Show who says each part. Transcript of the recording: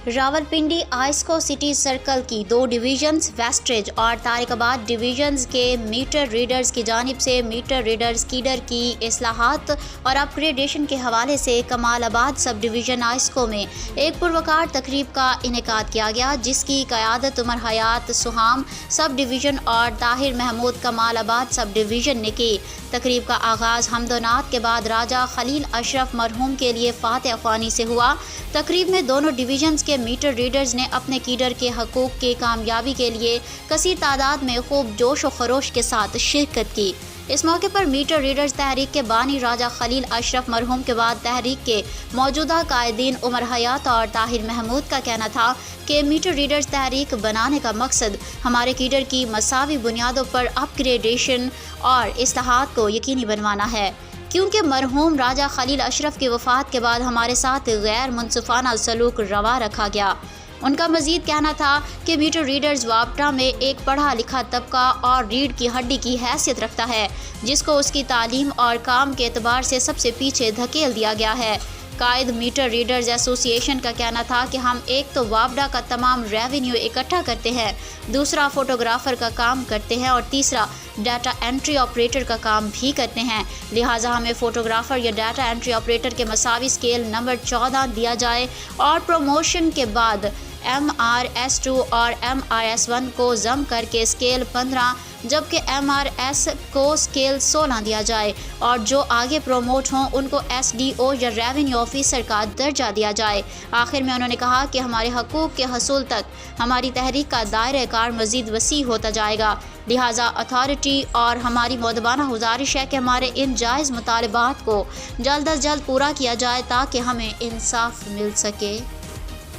Speaker 1: Rawalpindi आइस्को city circle की 2 divisions वेस्टरेज और तारिकाबाद divisions के मीटर रीडर्स की जानिब से मीटर रीडर स्कीडर की इस्लाहात और अपग्रेडेशन के हवाले से कमालाबाद सब डिवीज़न आइस्को में एक पुरवकार तकरीब का इनेकाद किया गया, जिसकी क़यादत उमर हयात सुहाम सब डिवीज़न और ताहिर महमूद कमालाबाद सब डिवीज़न ने की। तकरीब का आगाज़ हमदोनात के बाद राजा खलील अशरफ मरहूम के लिए फातिहा ख्वानी से हुआ। तकरीब में दोनों डिवीजन्स के मीटर रीडर्स ने अपने कीडर के हकूक़ की कामयाबी के लिए कसीर तादाद में खूब जोश व खरोश के साथ शिरकत की। इस मौके पर मीटर रीडर्स तहरीक के बानी राजा खलील अशरफ मरहूम के बाद तहरीक के मौजूदा कायदीन उमर हयात और ताहिर महमूद का कहना था कि मीटर रीडर्स तहरीक बनाने का मकसद हमारे कीडर की मसावी बुनियादों पर अपग्रेडेशन और इस्लाहात को यकीनी बनवाना है, क्योंकि मरहूम राजा खलील अशरफ की वफ़ात के बाद हमारे साथ गैर मुनसिफाना सलूक रवा रखा गया। उनका मज़ीद कहना था कि मीटर रीडर्स वापटा में एक पढ़ा लिखा तबका और रीढ़ की हड्डी की हैसियत रखता है, जिसको उसकी तालीम और काम के एतबार से सबसे पीछे धकेल दिया गया है। कायद मीटर रीडर्स एसोसिएशन का कहना था कि हम एक तो वापडा का तमाम रेवेन्यू इकट्ठा करते हैं, दूसरा फोटोग्राफर का काम करते हैं और तीसरा डाटा एंट्री ऑपरेटर का काम भी करते हैं। लिहाजा हमें फोटोग्राफर या डाटा एंट्री ऑपरेटर के मसावी स्केल नंबर 14 दिया जाए और प्रमोशन के बाद MRS2 और MRS1 को जम करके स्केल 15 जबकि MRS को स्केल 16 दिया जाए और जो आगे प्रोमोट हों उनको SDO या रेवेन्यू ऑफिसर का दर्जा दिया जाए। आखिर में उन्होंने कहा कि हमारे हकूक़ के हसूल तक हमारी तहरीक का दायरा कार मज़ीद वसी होता जाएगा। लिहाजा अथॉरिटी और हमारी मौदबाना गुजारिश है कि हमारे इन जायज़ मुतालबात को जल्द अज जल्द पूरा किया जाए ताकि हमें इंसाफ मिल सके।